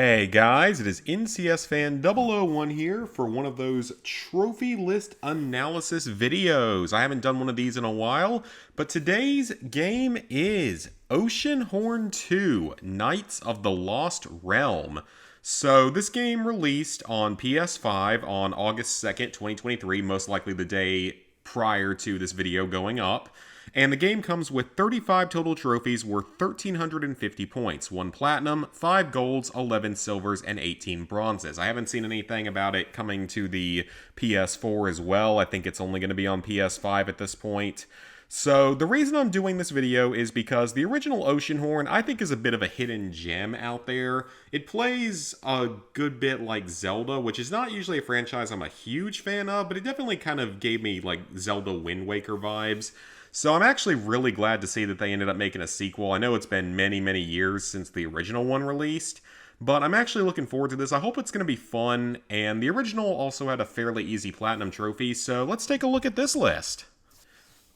Hey guys, it is NCS Fan 001 here for one of those trophy list analysis videos. I haven't done one of these in a while, but today's game is Oceanhorn 2, Knights of the Lost Realm. So this game released on PS5 on August 2nd, 2023, most likely the day prior to this video going up. And the game comes with 35 total trophies worth 1,350 points. 1 platinum, 5 golds, 11 silvers, and 18 bronzes. I haven't seen anything about it coming to the PS4 as well. I think it's only going to be on PS5 at this point. So the reason I'm doing this video is because the original Oceanhorn I think is a bit of a hidden gem out there. It plays a good bit like Zelda, which is not usually a franchise I'm a huge fan of, but it definitely kind of gave me like Zelda Wind Waker vibes. So I'm actually really glad to see that they ended up making a sequel. I know it's been many, many years since the original one released, but I'm actually looking forward to this. I hope it's going to be fun, and the original also had a fairly easy platinum trophy, so let's take a look at this list.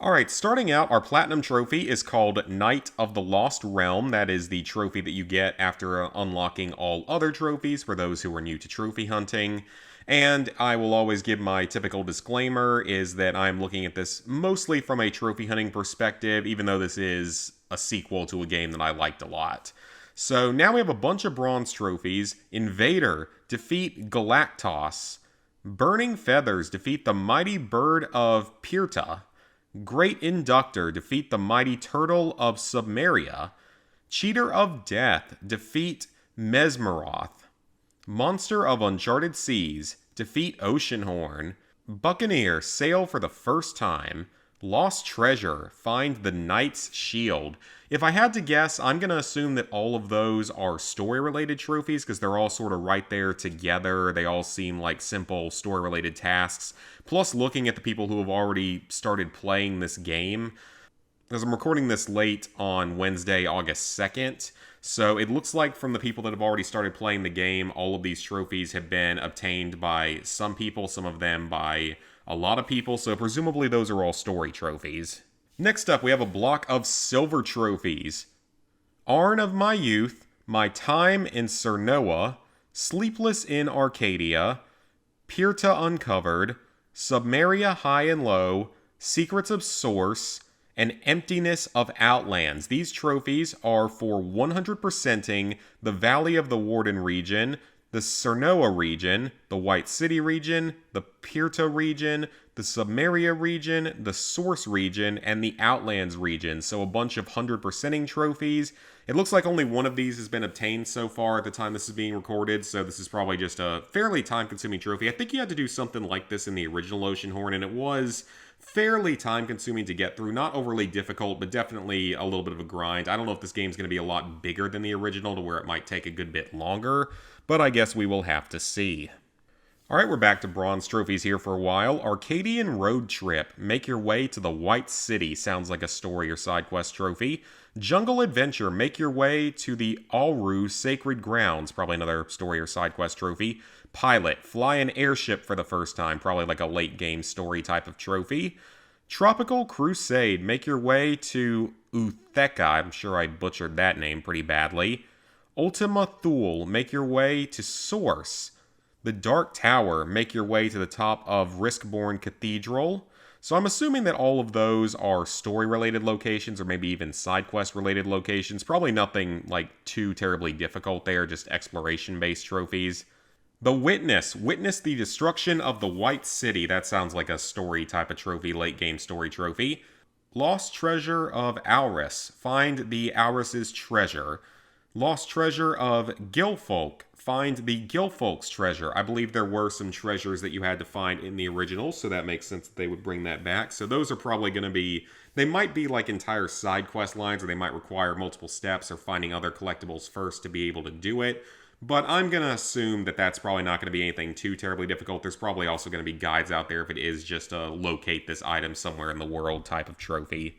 Alright, starting out, our platinum trophy is called Knight of the Lost Realm. That is the trophy that you get after unlocking all other trophies for those who are new to trophy hunting. And I will always give my typical disclaimer is that I'm looking at this mostly from a trophy hunting perspective, even though this is a sequel to a game that I liked a lot. So now we have a bunch of bronze trophies. Invader, defeat Galactos. Burning Feathers, defeat the mighty bird of Pirta. Great Inductor, defeat the mighty turtle of Submeria. Cheater of Death, defeat Mesmeroth. Monster of Uncharted Seas, defeat Oceanhorn. Buccaneer, sail for the first time. Lost Treasure, find the Knight's Shield. If I had to guess, I'm going to assume that all of those are story-related trophies because they're all sort of right there together. They all seem like simple story-related tasks. Plus, looking at the people who have already started playing this game, as I'm recording this late on Wednesday, August 2nd, so it looks like from the people that have already started playing the game, all of these trophies have been obtained by some people, some of them by a lot of people, so presumably those are all story trophies. Next up, we have a block of silver trophies. Arn of My Youth, My Time in Cernoa, Sleepless in Arcadia, Pirta Uncovered, Submeria High and Low, Secrets of Source, and Emptiness of Outlands. These trophies are for 100%ing the Valley of the Warden region, the Cernoa region, the White City region, the Pirta region, the Submeria region, the Source region, and the Outlands region. So a bunch of 100%ing trophies. It looks like only one of these has been obtained so far at the time this is being recorded, so this is probably just a fairly time-consuming trophy. I think you had to do something like this in the original Oceanhorn, and it was fairly time-consuming to get through. Not overly difficult, but definitely a little bit of a grind. I don't know if this game's going to be a lot bigger than the original to where it might take a good bit longer, but I guess we will have to see. Alright, we're back to bronze trophies here for a while. Arcadian Road Trip. Make your way to the White City. Sounds like a story or side quest trophy. Jungle Adventure. Make your way to the Alru Sacred Grounds. Probably another story or side quest trophy. Pilot. Fly an airship for the first time. Probably like a late game story type of trophy. Tropical Crusade. Make your way to Utheka. I'm sure I butchered that name pretty badly. Ultima Thule. Make your way to Source. The Dark Tower, make your way to the top of Riskborn Cathedral. So I'm assuming that all of those are story-related locations or maybe even side quest-related locations. Probably nothing like too terribly difficult there, just exploration-based trophies. The Witness, witness the destruction of the White City. That sounds like a story type of trophy, late-game story trophy. Lost Treasure of Alris, find the Alris's treasure. Lost Treasure of Gilfolk. Find the Gilfolk's treasure. I believe there were some treasures that you had to find in the original, so that makes sense that they would bring that back. So those are probably going to be, they might be like entire side quest lines, or they might require multiple steps or finding other collectibles first to be able to do it. But I'm going to assume that that's probably not going to be anything too terribly difficult. There's probably also going to be guides out there if it is just a locate this item somewhere in the world type of trophy.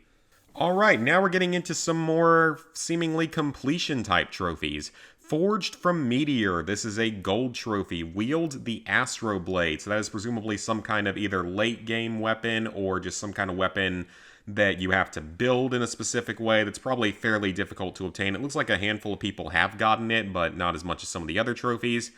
Alright, now we're getting into some more seemingly completion type trophies. Forged from Meteor. This is a gold trophy. Wield the Astro Blade. So that is presumably some kind of either late game weapon or just some kind of weapon that you have to build in a specific way that's probably fairly difficult to obtain. It looks like a handful of people have gotten it, but not as much as some of the other trophies.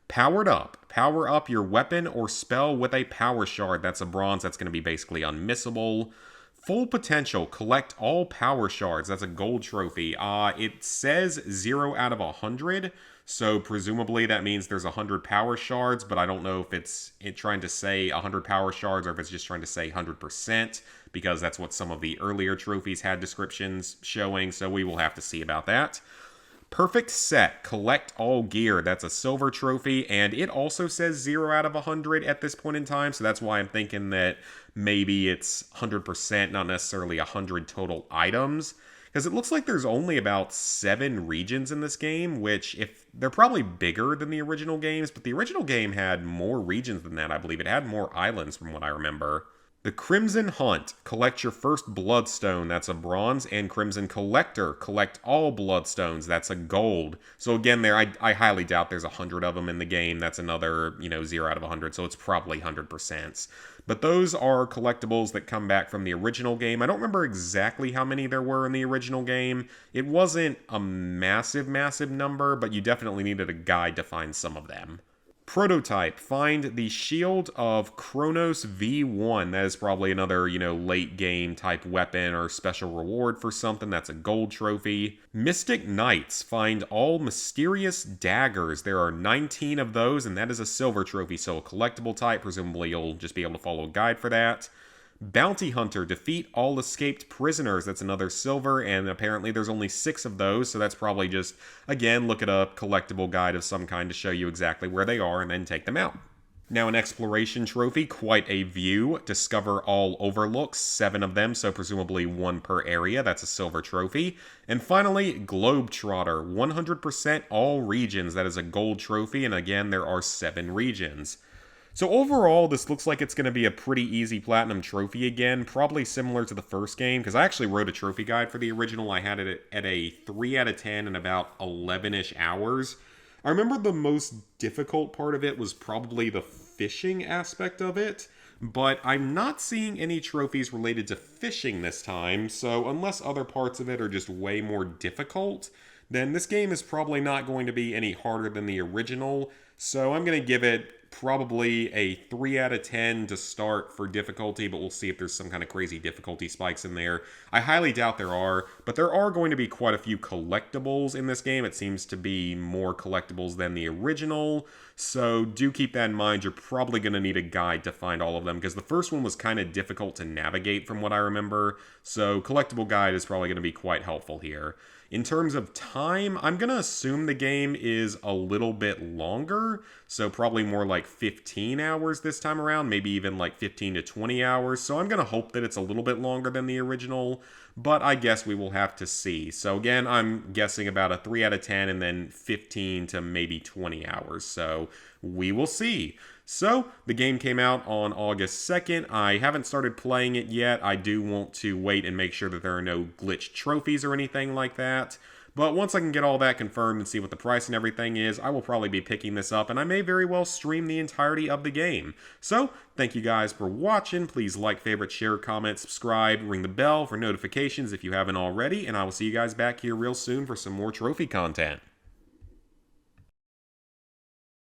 Powered up. Power up your weapon or spell with a power shard. That's a bronze. That's going to be basically unmissable. Full potential. Collect all power shards. That's a gold trophy. It says 0 out of 100. So presumably that means there's 100 power shards, but I don't know if it's trying to say 100 power shards or if it's just trying to say 100%, because that's what some of the earlier trophies had descriptions showing, so we will have to see about that. Perfect set. Collect all gear. That's a silver trophy, and it also says 0 out of 100 at this point in time, so that's why I'm thinking that maybe it's 100%, not necessarily 100 total items. Because it looks like there's only about 7 regions in this game, which if they're probably bigger than the original games, but the original game had more regions than that, I believe. It had more islands from what I remember. The Crimson Hunt. Collect your first Bloodstone. That's a bronze. And Crimson Collector. Collect all Bloodstones. That's a gold. So again, there, I highly doubt there's 100 of them in the game. That's another, 0 out of 100. So it's probably 100%. But those are collectibles that come back from the original game. I don't remember exactly how many there were in the original game. It wasn't a massive, massive number, but you definitely needed a guide to find some of them. Prototype. Find the Shield of Kronos V1. That is probably another, late game type weapon or special reward for something. That's a gold trophy. Mystic Knights. Find all mysterious daggers. There are 19 of those, and that is a silver trophy, so a collectible type. Presumably you'll just be able to follow a guide for that. Bounty Hunter. Defeat all escaped prisoners. That's another silver, and apparently there's only 6 of those, so that's probably just, again, look at a collectible guide of some kind to show you exactly where they are and then take them out. Now an exploration trophy, quite a view. Discover all overlooks, 7 of them, so presumably 1 per area. That's a silver trophy. And finally, Globetrotter, 100% all regions. That is a gold trophy, and again, there are 7 regions. So overall, this looks like it's going to be a pretty easy platinum trophy again, probably similar to the first game, because I actually wrote a trophy guide for the original. I had it at a 3 out of 10 in about 11-ish hours. I remember the most difficult part of it was probably the fishing aspect of it, but I'm not seeing any trophies related to fishing this time, so unless other parts of it are just way more difficult, then this game is probably not going to be any harder than the original, so I'm going to give it probably a 3 out of 10 to start for difficulty, but we'll see if there's some kind of crazy difficulty spikes in there. I highly doubt there are, but there are going to be quite a few collectibles in this game. It seems to be more collectibles than the original, so do keep that in mind. You're probably going to need a guide to find all of them, because the first one was kind of difficult to navigate from what I remember, so collectible guide is probably going to be quite helpful here. In terms of time, I'm going to assume the game is a little bit longer, so probably more like 15 hours this time around, maybe even like 15 to 20 hours, so I'm going to hope that it's a little bit longer than the original, but I guess we will have to see. So again, I'm guessing about a 3 out of 10 and then 15 to maybe 20 hours, so we will see. So, the game came out on August 2nd. I haven't started playing it yet. I do want to wait and make sure that there are no glitched trophies or anything like that. But once I can get all that confirmed and see what the price and everything is, I will probably be picking this up, and I may very well stream the entirety of the game. So, thank you guys for watching. Please like, favorite, share, comment, subscribe, ring the bell for notifications if you haven't already, and I will see you guys back here real soon for some more trophy content.